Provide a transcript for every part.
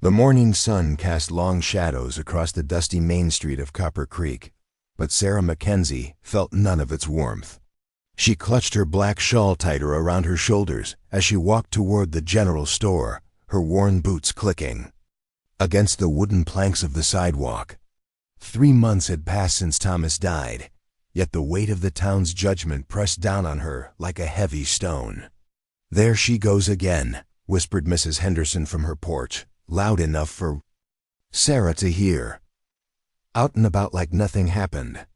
The morning sun cast long shadows across the dusty main street of Copper Creek, but Sarah McKenzie felt none of its warmth. She clutched her black shawl tighter around her shoulders as she walked toward the general store, her worn boots clicking against the wooden planks of the sidewalk. 3 months had passed since Thomas died, yet the weight of the town's judgment pressed down on her like a heavy stone. "There she goes again," whispered Mrs. Henderson from her porch, loud enough for Sarah to hear. Out and about like nothing happened.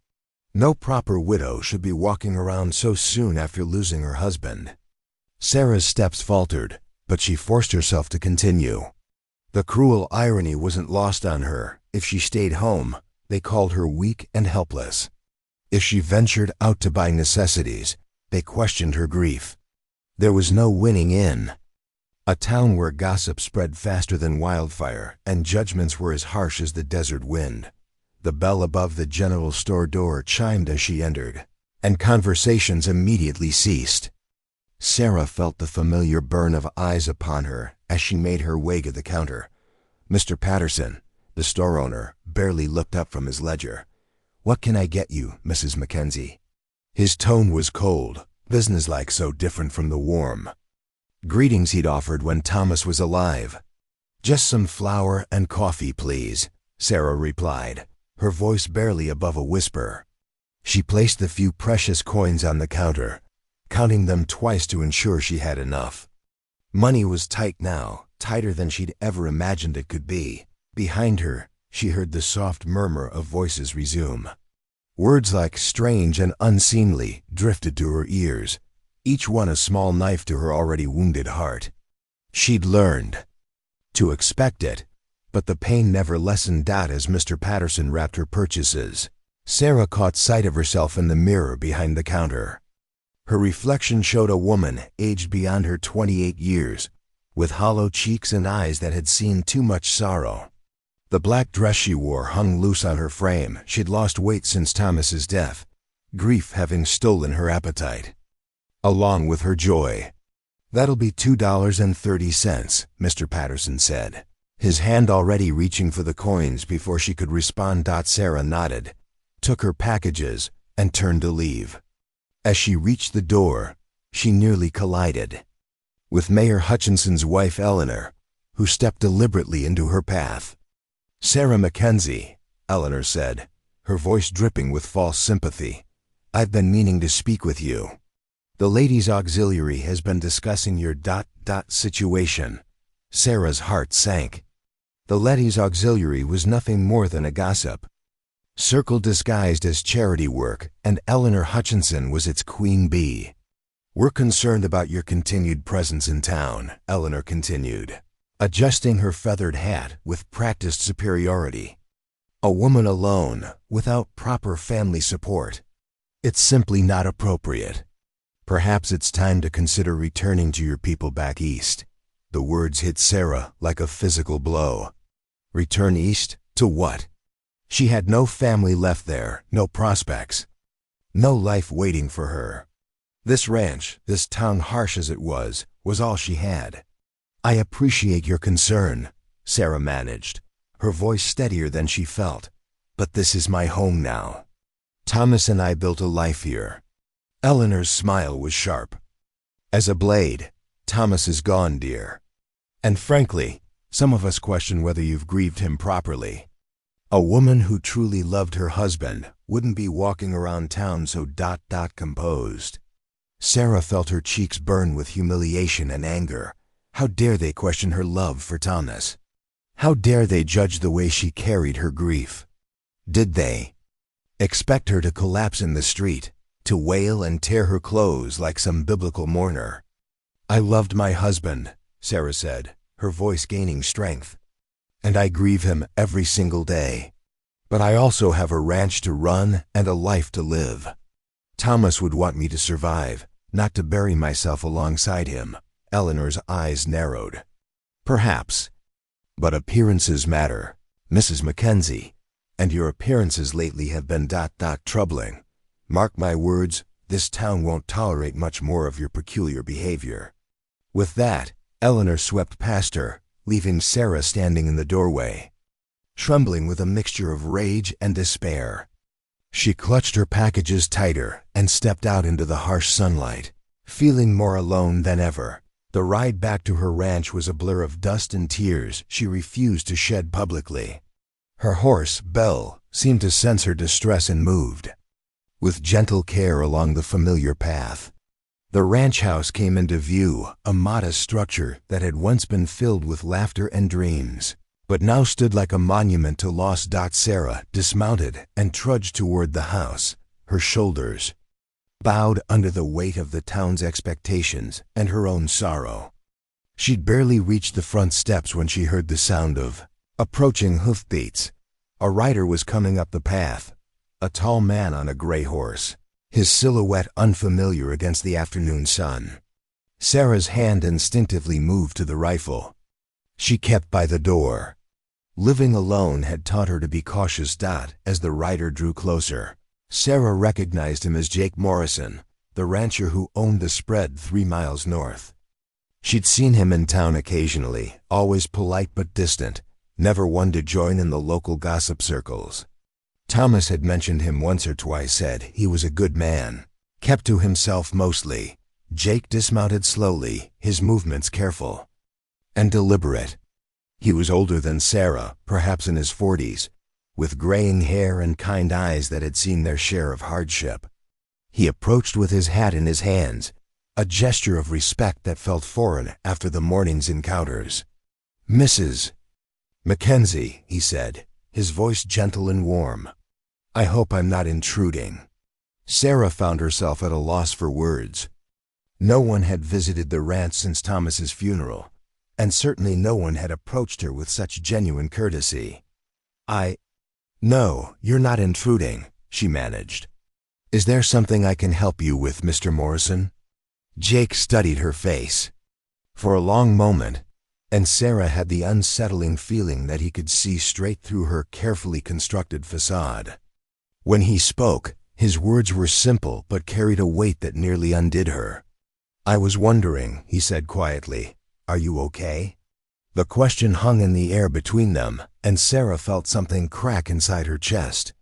No proper widow should be walking around so soon after losing her husband. Sarah's steps faltered, but she forced herself to continue. The cruel irony wasn't lost on her. If she stayed home, they called her weak and helpless. If she ventured out to buy necessities, they questioned her grief. There was no winning in a town where gossip spread faster than wildfire and judgments were as harsh as the desert wind. The bell above the general store door chimed as she entered, and conversations immediately ceased. Sarah felt the familiar burn of eyes upon her as she made her way to the counter. Mr. Patterson, the store owner, barely looked up from his ledger. "What can I get you, Mrs. McKenzie?" His tone was cold, businesslike, so different from the warm greetings he'd offered when Thomas was alive. "Just some flour and coffee, please," Sarah replied, her voice barely above a whisper. She placed the few precious coins on the counter, counting them twice to ensure she had enough. Money was tight now, tighter than she'd ever imagined it could be. Behind her, she heard the soft murmur of voices resume. Words like strange and unseemly drifted to her ears, each one a small knife to her already wounded heart. She'd learned to expect it, but the pain never lessened as Mr. Patterson wrapped her purchases. Sarah caught sight of herself in the mirror behind the counter. Her reflection showed a woman aged beyond her 28 years, with hollow cheeks and eyes that had seen too much sorrow. The black dress she wore hung loose on her frame. She'd lost weight since Thomas's death, grief having stolen her appetite, along with her joy. "That'll be $2.30, Mr. Patterson said, his hand already reaching for the coins before she could respond. Sarah nodded, took her packages, and turned to leave. As she reached the door, she nearly collided with Mayor Hutchinson's wife, Eleanor, who stepped deliberately into her path. "Sarah McKenzie," Eleanor said, her voice dripping with false sympathy. "I've been meaning to speak with you. The ladies' auxiliary has been discussing your situation." Sarah's heart sank. The ladies' auxiliary was nothing more than a gossip circle disguised as charity work, and Eleanor Hutchinson was its queen bee. "We're concerned about your continued presence in town," Eleanor continued, adjusting her feathered hat with practiced superiority. "A woman alone, without proper family support. It's simply not appropriate. Perhaps it's time to consider returning to your people back east." The words hit Sarah like a physical blow. Return east? To what? She had no family left there, no prospects, no life waiting for her. This ranch, this town, harsh as it was all she had. "I appreciate your concern," Sarah managed, her voice steadier than she felt. "But this is my home now. Thomas and I built a life here." Eleanor's smile was sharp as a blade. "Thomas is gone, dear. And frankly, some of us question whether you've grieved him properly. A woman who truly loved her husband wouldn't be walking around town so composed." Sarah felt her cheeks burn with humiliation and anger. How dare they question her love for Thomas? How dare they judge the way she carried her grief? Did they expect her to collapse in the street, to wail and tear her clothes like some biblical mourner? "I loved my husband," Sarah said, her voice gaining strength, "and I grieve him every single day. But I also have a ranch to run and a life to live. Thomas would want me to survive, not to bury myself alongside him." Eleanor's eyes narrowed. "Perhaps. But appearances matter, Mrs. McKenzie, and your appearances lately have been troubling. Mark my words, this town won't tolerate much more of your peculiar behavior." With that, Eleanor swept past her, leaving Sarah standing in the doorway, trembling with a mixture of rage and despair. She clutched her packages tighter and stepped out into the harsh sunlight, feeling more alone than ever. The ride back to her ranch was a blur of dust and tears she refused to shed publicly. Her horse, Belle, seemed to sense her distress and moved with gentle care along the familiar path. The ranch house came into view, a modest structure that had once been filled with laughter and dreams, but now stood like a monument to loss. Sarah dismounted and trudged toward the house, her shoulders bowed under the weight of the town's expectations and her own sorrow. She'd barely reached the front steps when she heard the sound of approaching hoofbeats. A rider was coming up the path, a tall man on a gray horse, his silhouette unfamiliar against the afternoon sun. Sarah's hand instinctively moved to the rifle. She kept by the door. Living alone had taught her to be cautious. As the rider drew closer, Sarah recognized him as Jake Morrison, the rancher who owned the spread 3 miles north. She'd seen him in town occasionally, always polite but distant, never one to join in the local gossip circles. Thomas had mentioned him once or twice, said he was a good man, kept to himself mostly. Jake dismounted slowly, his movements careful and deliberate. He was older than Sarah, perhaps in his 40s, with graying hair and kind eyes that had seen their share of hardship. He approached with his hat in his hands, a gesture of respect that felt foreign after the morning's encounters. "Mrs. McKenzie," he said, his voice gentle and warm. "I hope I'm not intruding." Sarah found herself at a loss for words. No one had visited the ranch since Thomas's funeral, and certainly no one had approached her with such genuine courtesy. "No, you're not intruding," she managed. "Is there something I can help you with, Mr. Morrison?" Jake studied her face for a long moment, and Sarah had the unsettling feeling that he could see straight through her carefully constructed facade. When he spoke, his words were simple but carried a weight that nearly undid her. "I was wondering," he said quietly, "are you okay?" The question hung in the air between them, and Sarah felt something crack inside her chest.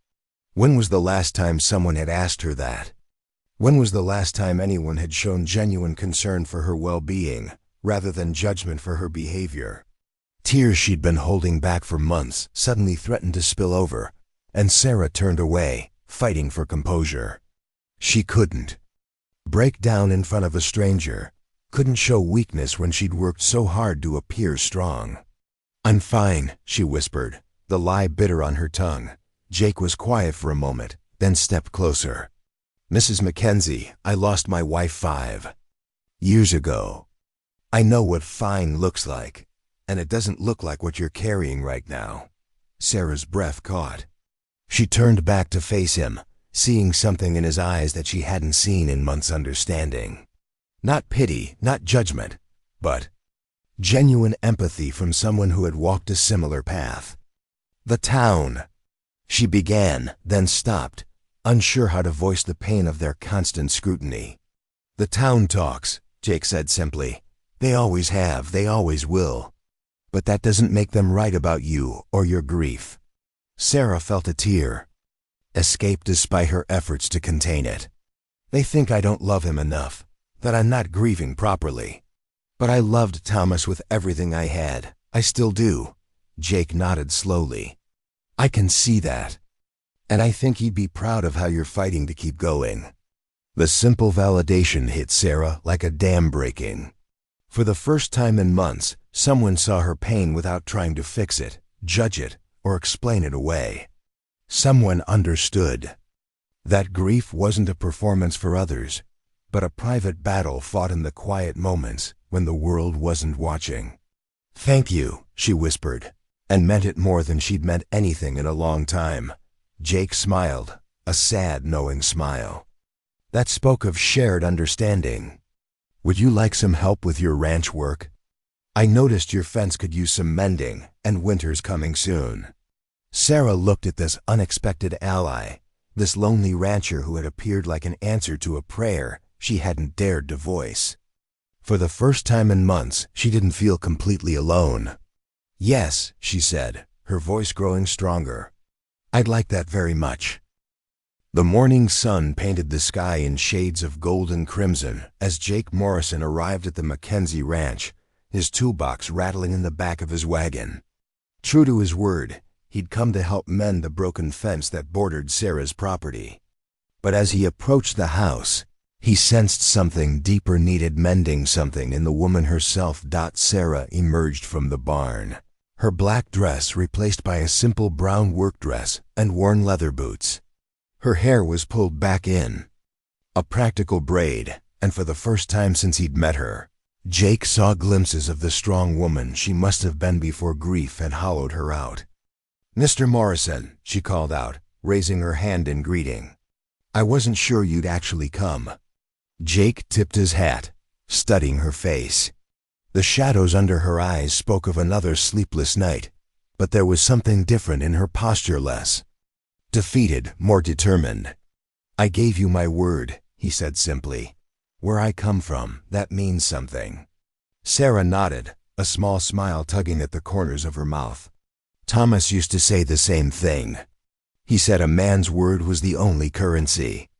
When was the last time someone had asked her that? When was the last time anyone had shown genuine concern for her well-being, rather than judgment for her behavior? Tears she'd been holding back for months suddenly threatened to spill over, and Sarah turned away, fighting for composure. She couldn't break down in front of a stranger, couldn't show weakness when she'd worked so hard to appear strong. "I'm fine," she whispered, the lie bitter on her tongue. Jake was quiet for a moment, then stepped closer. "Mrs. McKenzie, I lost my wife 5 years ago. I know what fine looks like, and it doesn't look like what you're carrying right now." Sarah's breath caught. She turned back to face him, seeing something in his eyes that she hadn't seen in months. Understanding. Not pity, not judgment, but genuine empathy from someone who had walked a similar path. "The town," she began, then stopped, unsure how to voice the pain of their constant scrutiny. "The town talks," Jake said simply. "They always have, they always will. But that doesn't make them right about you or your grief." Sarah felt a tear escape despite her efforts to contain it. "They think I don't love him enough, that I'm not grieving properly. But I loved Thomas with everything I had. I still do." Jake nodded slowly. "I can see that. And I think he'd be proud of how you're fighting to keep going." The simple validation hit Sarah like a dam breaking. For the first time in months, someone saw her pain without trying to fix it, judge it, or explain it away. Someone understood that grief wasn't a performance for others, but a private battle fought in the quiet moments when the world wasn't watching. "Thank you," she whispered, and meant it more than she'd meant anything in a long time. Jake smiled, a sad, knowing smile that spoke of shared understanding. "Would you like some help with your ranch work? I noticed your fence could use some mending, and winter's coming soon." Sarah looked at this unexpected ally, this lonely rancher who had appeared like an answer to a prayer she hadn't dared to voice. For the first time in months, she didn't feel completely alone. "Yes," she said, her voice growing stronger. "I'd like that very much." The morning sun painted the sky in shades of gold and crimson as Jake Morrison arrived at the McKenzie ranch, his toolbox rattling in the back of his wagon. True to his word, he'd come to help mend the broken fence that bordered Sarah's property. But as he approached the house, he sensed something deeper needed mending, something in the woman herself. Sarah emerged from the barn, her black dress replaced by a simple brown work dress and worn leather boots. Her hair was pulled back in, a practical braid, and for the first time since he'd met her, Jake saw glimpses of the strong woman she must have been before grief had hollowed her out. "Mr. Morrison," she called out, raising her hand in greeting. "I wasn't sure you'd actually come." Jake tipped his hat, studying her face. The shadows under her eyes spoke of another sleepless night, but there was something different in her posture, less defeated, more determined. "I gave you my word," he said simply. "Where I come from, that means something." Sarah nodded, a small smile tugging at the corners of her mouth. "Thomas used to say the same thing. He said a man's word was the only currency.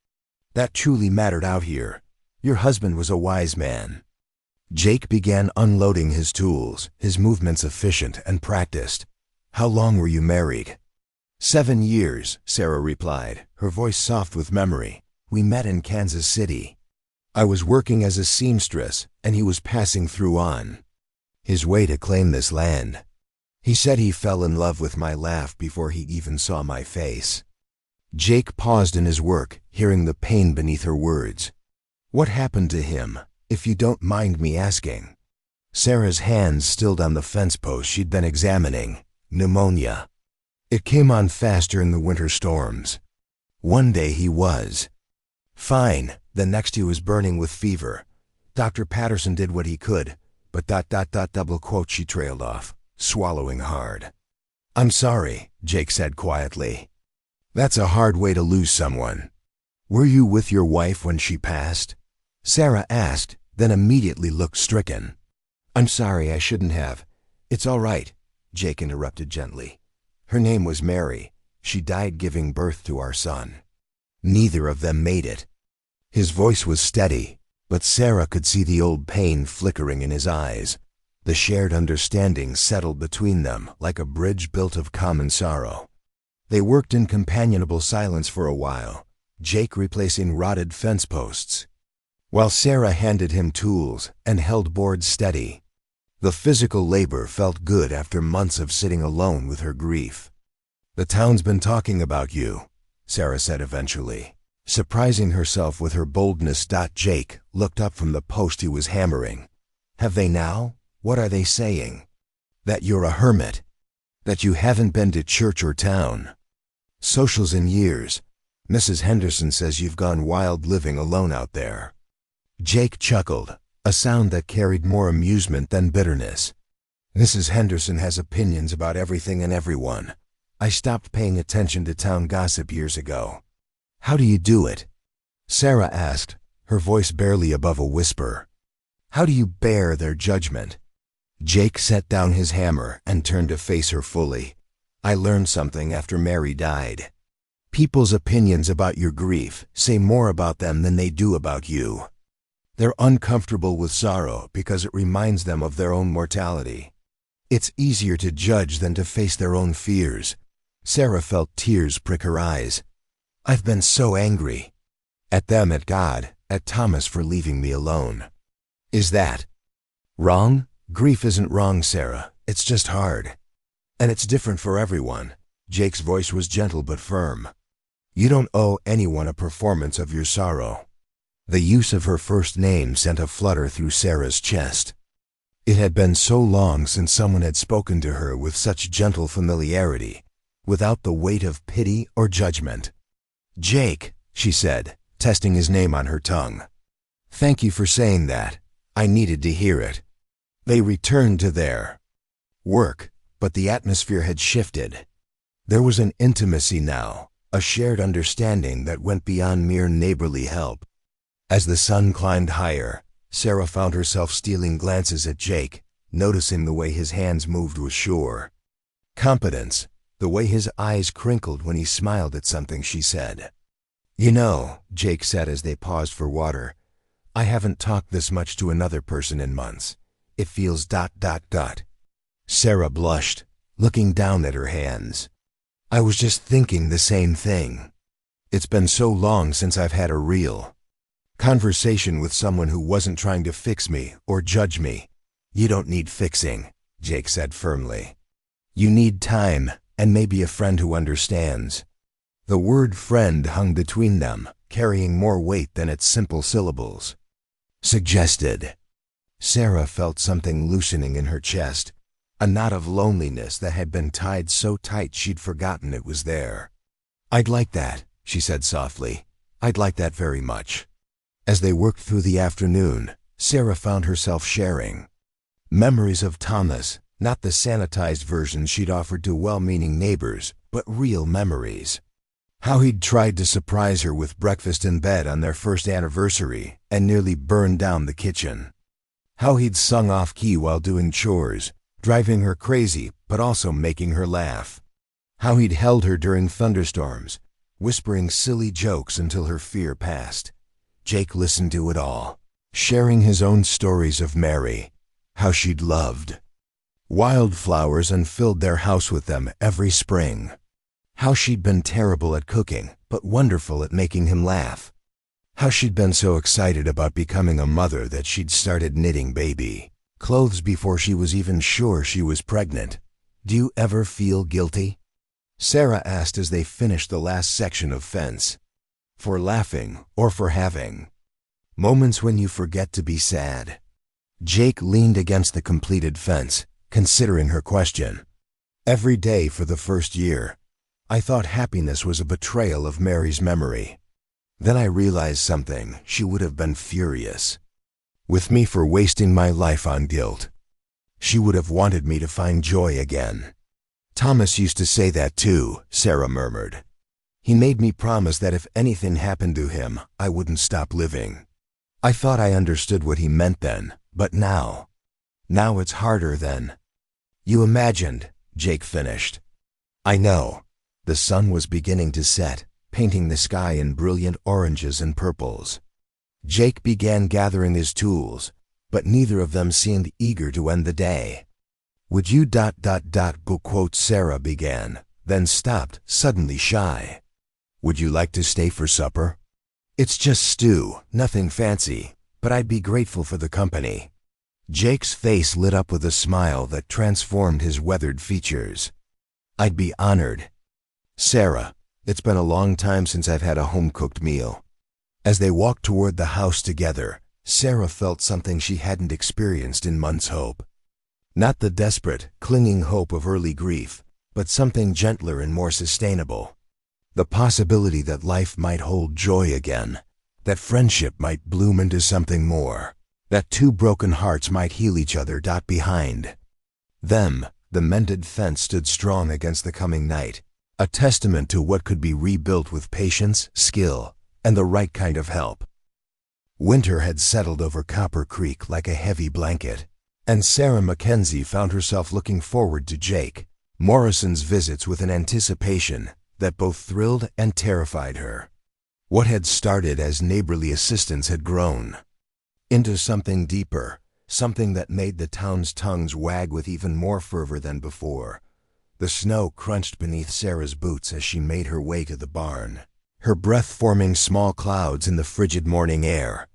That truly mattered out here. Your husband was a wise man." Jake began unloading his tools, his movements efficient and practiced. "How long were you married?" 7 years, Sarah replied, her voice soft with memory. "We met in Kansas City. I was working as a seamstress, and he was passing through on his way to claim this land. He said he fell in love with my laugh before he even saw my face." Jake paused in his work, hearing the pain beneath her words. "What happened to him, if you don't mind me asking?" Sarah's hands stilled on the fence post she'd been examining. "Pneumonia. It came on fast during the winter storms. One day he was fine, the next he was burning with fever. Dr. Patterson did what he could, but ... double quote," she trailed off, swallowing hard. "I'm sorry," Jake said quietly. "That's a hard way to lose someone." "Were you with your wife when she passed?" Sarah asked, then immediately looked stricken. "I'm sorry, I shouldn't have." "It's all right," Jake interrupted gently. "Her name was Mary. She died giving birth to our son. Neither of them made it." His voice was steady, but Sarah could see the old pain flickering in his eyes. The shared understanding settled between them like a bridge built of common sorrow. They worked in companionable silence for a while, Jake replacing rotted fence posts, while Sarah handed him tools and held boards steady. The physical labor felt good after months of sitting alone with her grief. "The town's been talking about you," Sarah said eventually, surprising herself with her boldness. Jake looked up from the post he was hammering. "Have they now? What are they saying?" "That you're a hermit. That you haven't been to church or town. Socials in years. Mrs. Henderson says you've gone wild living alone out there." Jake chuckled, a sound that carried more amusement than bitterness. "Mrs. Henderson has opinions about everything and everyone. I stopped paying attention to town gossip years ago." "How do you do it?" Sarah asked, her voice barely above a whisper. "How do you bear their judgment?" Jake set down his hammer and turned to face her fully. "I learned something after Mary died. People's opinions about your grief say more about them than they do about you. They're uncomfortable with sorrow because it reminds them of their own mortality. It's easier to judge than to face their own fears." Sarah felt tears prick her eyes. "I've been so angry. At them, at God, at Thomas for leaving me alone." "Is that wrong?" "Grief isn't wrong, Sarah. It's just hard. And it's different for everyone." Jake's voice was gentle but firm. "You don't owe anyone a performance of your sorrow." The use of her first name sent a flutter through Sarah's chest. It had been so long since someone had spoken to her with such gentle familiarity, without the weight of pity or judgment. "Jake," she said, testing his name on her tongue. "Thank you for saying that. I needed to hear it." They returned to their work, but the atmosphere had shifted. There was an intimacy now, a shared understanding that went beyond mere neighborly help. As the sun climbed higher, Sarah found herself stealing glances at Jake, noticing the way his hands moved with sure competence, the way his eyes crinkled when he smiled at something she said. "You know," Jake said as they paused for water, "I haven't talked this much to another person in months. It feels ... Sarah blushed, looking down at her hands. "I was just thinking the same thing. It's been so long since I've had a real conversation with someone who wasn't trying to fix me or judge me." "You don't need fixing," Jake said firmly. "You need time and maybe a friend who understands." The word friend hung between them, carrying more weight than its simple syllables. "Suggested." Sarah felt something loosening in her chest, a knot of loneliness that had been tied so tight she'd forgotten it was there. "I'd like that," she said softly. "I'd like that very much." As they worked through the afternoon, Sarah found herself sharing memories of Thomas, not the sanitized versions she'd offered to well-meaning neighbors, but real memories. How he'd tried to surprise her with breakfast in bed on their first anniversary and nearly burned down the kitchen. How he'd sung off-key while doing chores, driving her crazy but also making her laugh. How he'd held her during thunderstorms, whispering silly jokes until her fear passed. Jake listened to it all, sharing his own stories of Mary, how she'd loved wildflowers and filled their house with them every spring. How she'd been terrible at cooking, but wonderful at making him laugh. How she'd been so excited about becoming a mother that she'd started knitting baby clothes before she was even sure she was pregnant. "Do you ever feel guilty?" Sarah asked as they finished the last section of fence. "For laughing or for having moments when you forget to be sad?" Jake leaned against the completed fence, considering her question. "Every day for the first year, I thought happiness was a betrayal of Mary's memory. Then I realized something. She would have been furious with me for wasting my life on guilt. She would have wanted me to find joy again." "Thomas used to say that too," Sarah murmured. "He made me promise that if anything happened to him, I wouldn't stop living. I thought I understood what he meant then, but now it's harder than you imagined," Jake finished. "I know." The sun was beginning to set, painting the sky in brilliant oranges and purples. Jake began gathering his tools, but neither of them seemed eager to end the day. "Would you ... go quote Sarah began, then stopped, suddenly shy. "Would you like to stay for supper? It's just stew, nothing fancy, but I'd be grateful for the company." Jake's face lit up with a smile that transformed his weathered features. "I'd be honored. Sarah, it's been a long time since I've had a home-cooked meal." As they walked toward the house together, Sarah felt something she hadn't experienced in months. Hope. Not the desperate, clinging hope of early grief, but something gentler and more sustainable. The possibility that life might hold joy again, that friendship might bloom into something more, that two broken hearts might heal each other. Behind them, the mended fence stood strong against the coming night, a testament to what could be rebuilt with patience, skill, and the right kind of help. Winter had settled over Copper Creek like a heavy blanket, and Sarah McKenzie found herself looking forward to Jake Morrison's visits with an anticipation that both thrilled and terrified her. What had started as neighborly assistance had grown into something deeper, something that made the town's tongues wag with even more fervor than before. The snow crunched beneath Sarah's boots as she made her way to the barn, her breath forming small clouds in the frigid morning air.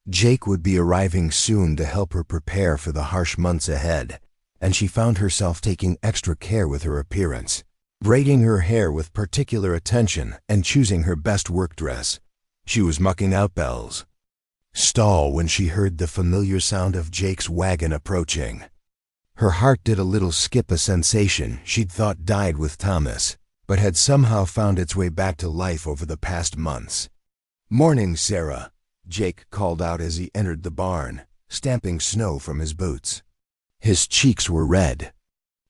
Jake would be arriving soon to help her prepare for the harsh months ahead, and she found herself taking extra care with her appearance, braiding her hair with particular attention and choosing her best work dress. She was mucking out Belle's stall when she heard the familiar sound of Jake's wagon approaching. Her heart did a little skip, a sensation she'd thought died with Thomas, but had somehow found its way back to life over the past months. "Morning, Sarah," Jake called out as he entered the barn, stamping snow from his boots. His cheeks were red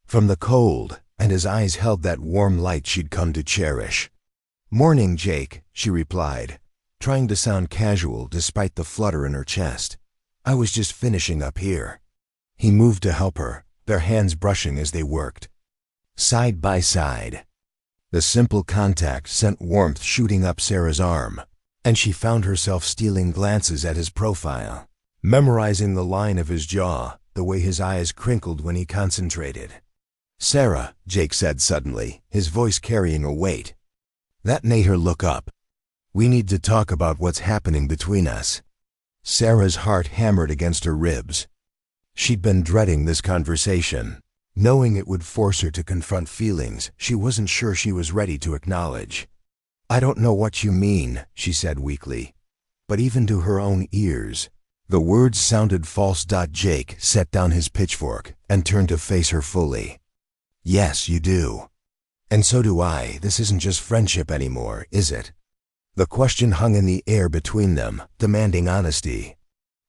from the cold, and his eyes held that warm light she'd come to cherish. "Morning, Jake," she replied, trying to sound casual despite the flutter in her chest. "I was just finishing up here." He moved to help her, their hands brushing as they worked. Side by side. The simple contact sent warmth shooting up Sarah's arm, and she found herself stealing glances at his profile, memorizing the line of his jaw, the way his eyes crinkled when he concentrated. "Sarah," Jake said suddenly, his voice carrying a weight. That made her look up. "We need to talk about what's happening between us." Sarah's heart hammered against her ribs. She'd been dreading this conversation, knowing it would force her to confront feelings she wasn't sure she was ready to acknowledge. "I don't know what you mean," she said weakly. But even to her own ears, the words sounded false. Jake set down his pitchfork and turned to face her fully. "Yes, you do. And so do I. This isn't just friendship anymore, is it?" The question hung in the air between them, demanding honesty.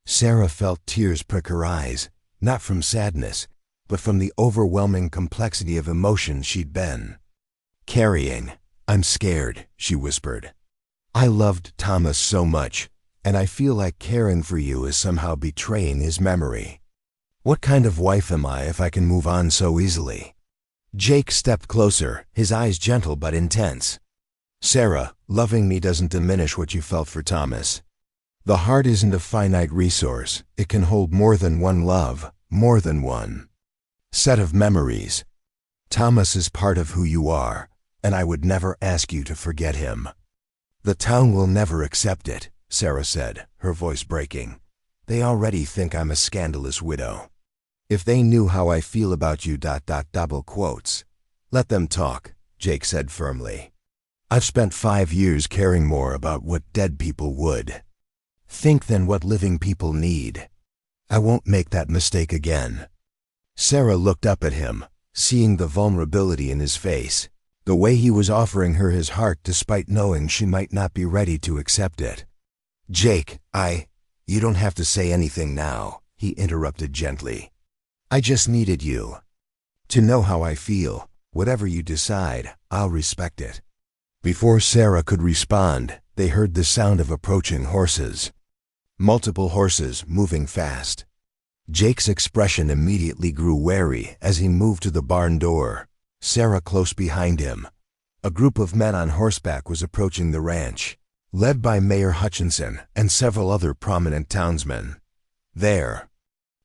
Sarah felt tears prick her eyes, not from sadness, but from the overwhelming complexity of emotions she'd been carrying. "I'm scared," she whispered. "I loved Thomas so much, and I feel like caring for you is somehow betraying his memory. What kind of wife am I if I can move on so easily?" Jake stepped closer, his eyes gentle but intense. "Sarah, loving me doesn't diminish what you felt for Thomas. The heart isn't a finite resource. It can hold more than one love, more than one set of memories. Thomas is part of who you are, and I would never ask you to forget him." "The town will never accept it," Sarah said, her voice breaking. "They already think I'm a scandalous widow. If they knew how I feel about you. Double quotes. "Let them talk," Jake said firmly. "I've spent 5 years caring more about what dead people would think than what living people need. I won't make that mistake again." Sarah looked up at him, seeing the vulnerability in his face, the way he was offering her his heart despite knowing she might not be ready to accept it. "Jake, you don't have to say anything now," he interrupted gently. "I just needed you to know how I feel. Whatever you decide, I'll respect it." Before Sarah could respond, they heard the sound of approaching horses. Multiple horses moving fast. Jake's expression immediately grew wary as he moved to the barn door, Sarah close behind him. A group of men on horseback was approaching the ranch, led by Mayor Hutchinson and several other prominent townsmen. Their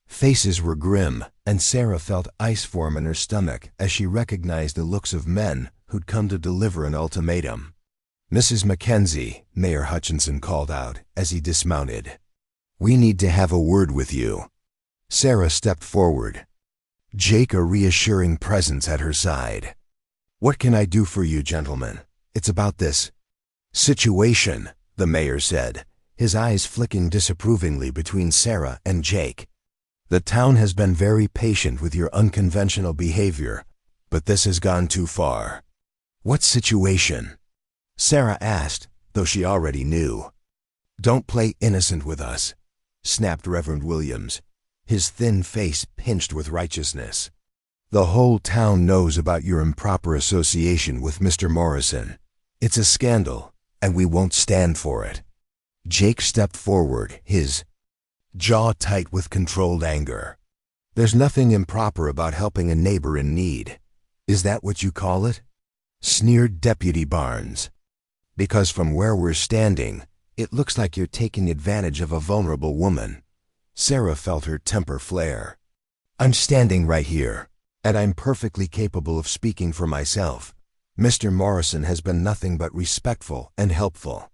faces were grim, and Sarah felt ice form in her stomach as she recognized the looks of men who'd come to deliver an ultimatum. "Mrs. McKenzie," Mayor Hutchinson called out as he dismounted. "We need to have a word with you." Sarah stepped forward, Jake a reassuring presence at her side. "What can I do for you, gentlemen? It's about this situation," the mayor said, his eyes flicking disapprovingly between Sarah and Jake. "The town has been very patient with your unconventional behavior, but this has gone too far." "What situation?" Sarah asked, though she already knew. "Don't play innocent with us," snapped Reverend Williams, his thin face pinched with righteousness. "The whole town knows about your improper association with Mr. Morrison. It's a scandal, and we won't stand for it." Jake stepped forward, his jaw tight with controlled anger. "There's nothing improper about helping a neighbor in need. Is that what you call it?" sneered Deputy Barnes. "Because from where we're standing, it looks like you're taking advantage of a vulnerable woman." Sarah felt her temper flare. "I'm standing right here, and I'm perfectly capable of speaking for myself. Mr. Morrison has been nothing but respectful and helpful."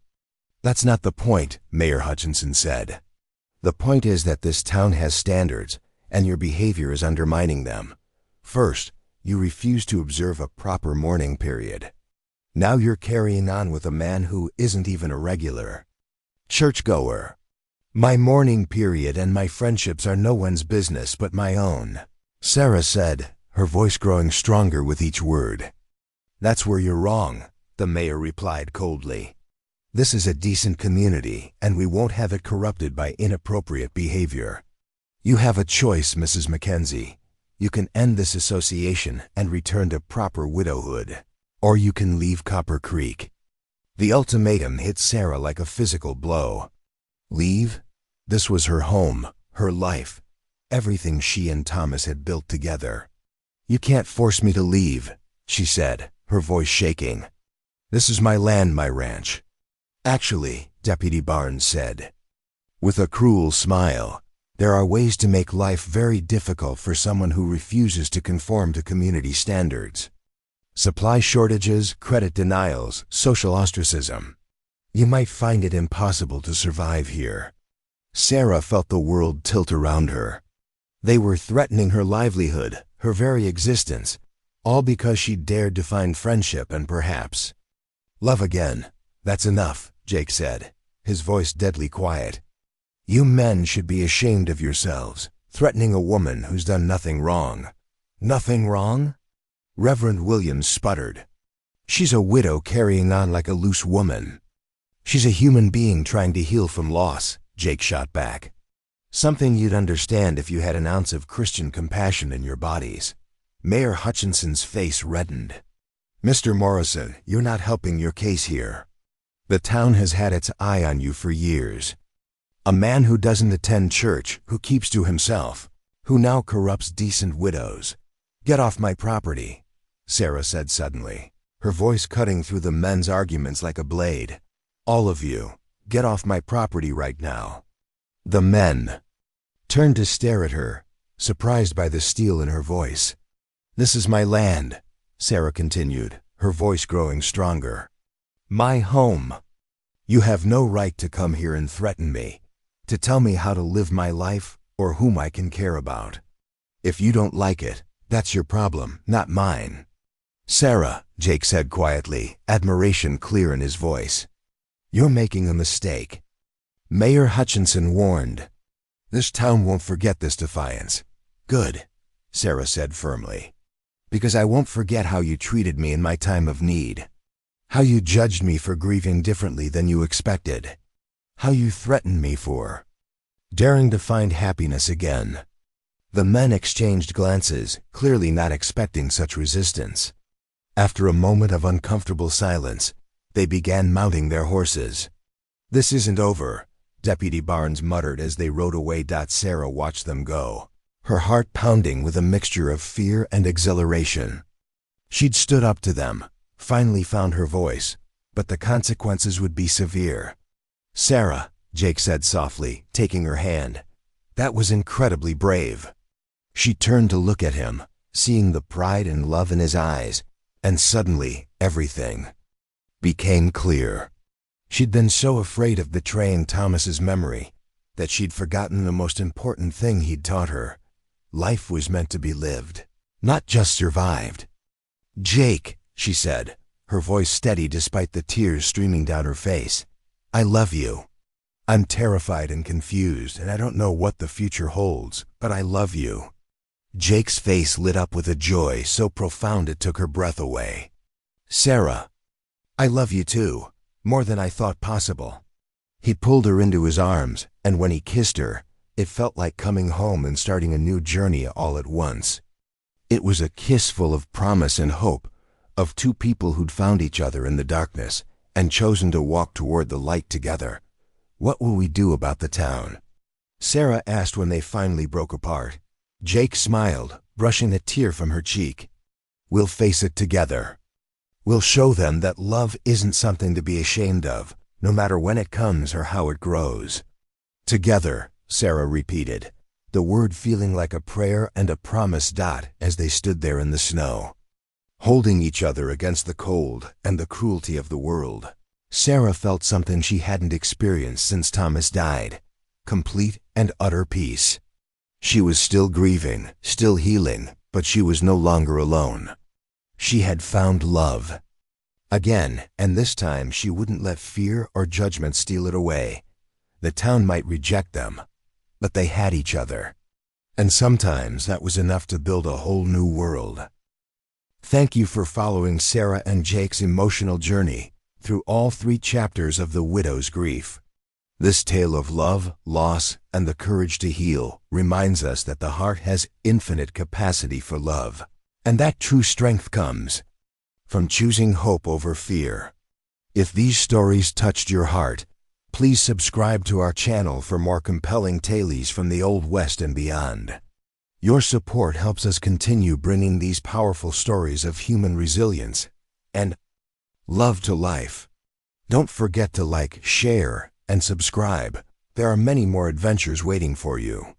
"That's not the point," Mayor Hutchinson said. "The point is that this town has standards, and your behavior is undermining them. First, you refuse to observe a proper mourning period. Now you're carrying on with a man who isn't even a regular churchgoer. My mourning period and my friendships are no one's business but my own," Sarah said, her voice growing stronger with each word. "That's where you're wrong," the mayor replied coldly. "This is a decent community, and we won't have it corrupted by inappropriate behavior. You have a choice, Mrs. McKenzie. You can end this association and return to proper widowhood, or you can leave Copper Creek." The ultimatum hit Sarah like a physical blow. Leave? This was her home, her life. everything she and Thomas had built together. "You can't force me to leave," she said, her voice shaking. "This is my land, my ranch." "Actually," Deputy Barnes said, with a cruel smile, "there are ways to make life very difficult for someone who refuses to conform to community standards. Supply shortages, credit denials, social ostracism. You might find it impossible to survive here." Sarah felt the world tilt around her. They were threatening her livelihood, her very existence, all because she dared to find friendship and perhaps love again. "That's enough," Jake said, his voice deadly quiet. "You men should be ashamed of yourselves, threatening a woman who's done nothing wrong." "Nothing wrong?" Reverend Williams sputtered. "She's a widow carrying on like a loose woman." "She's a human being trying to heal from loss," Jake shot back. "Something you'd understand if you had an ounce of Christian compassion in your bodies." Mayor Hutchinson's face reddened. "Mr. Morrison, you're not helping your case here. The town has had its eye on you for years. A man who doesn't attend church, who keeps to himself, who now corrupts decent widows." "Get off my property," Sarah said suddenly, her voice cutting through the men's arguments like a blade. "All of you, get off my property right now." The men turned to stare at her, surprised by the steel in her voice. "This is my land," Sarah continued, her voice growing stronger. "My home. You have no right to come here and threaten me, to tell me how to live my life or whom I can care about. If you don't like it, that's your problem, not mine." "Sarah," Jake said quietly, admiration clear in his voice, "you're making a mistake." Mayor Hutchinson warned. "This town won't forget this defiance." "Good," Sarah said firmly, "because I won't forget how you treated me in my time of need. How you judged me for grieving differently than you expected. How you threatened me for daring to find happiness again." The men exchanged glances, clearly not expecting such resistance. After a moment of uncomfortable silence, they began mounting their horses. "This isn't over," Deputy Barnes muttered as they rode away. Sarah watched them go, her heart pounding with a mixture of fear and exhilaration. She'd stood up to them, finally found her voice, but the consequences would be severe. "Sarah," Jake said softly, taking her hand, "that was incredibly brave." She turned to look at him, seeing the pride and love in his eyes, and suddenly everything became clear. She'd been so afraid of betraying Thomas's memory that she'd forgotten the most important thing he'd taught her. Life was meant to be lived, not just survived. "Jake," she said, her voice steady despite the tears streaming down her face, "I love you. I'm terrified and confused, and I don't know what the future holds, but I love you." Jake's face lit up with a joy so profound it took her breath away. "Sarah, I love you too, more than I thought possible." He pulled her into his arms, and when he kissed her, it felt like coming home and starting a new journey all at once. It was a kiss full of promise and hope, of two people who'd found each other in the darkness and chosen to walk toward the light together. "What will we do about the town?" Sarah asked when they finally broke apart. Jake smiled, brushing a tear from her cheek. "We'll face it together. We'll show them that love isn't something to be ashamed of, no matter when it comes or how it grows." "Together," Sarah repeated, the word feeling like a prayer and a promise. As they stood there in the snow, holding each other against the cold and the cruelty of the world, Sarah felt something she hadn't experienced since Thomas died: complete and utter peace. She was still grieving, still healing, but she was no longer alone. She had found love again, and this time she wouldn't let fear or judgment steal it away. The town might reject them, but they had each other. And sometimes that was enough to build a whole new world. Thank you for following Sarah and Jake's emotional journey through all 3 chapters of The Widow's Grief. This tale of love, loss, and the courage to heal reminds us that the heart has infinite capacity for love, and that true strength comes from choosing hope over fear. If these stories touched your heart, Please subscribe to our channel for more compelling tales from the Old West and beyond. Your support helps us continue bringing these powerful stories of human resilience and love to life. Don't forget to like, share, and subscribe. There are many more adventures waiting for you.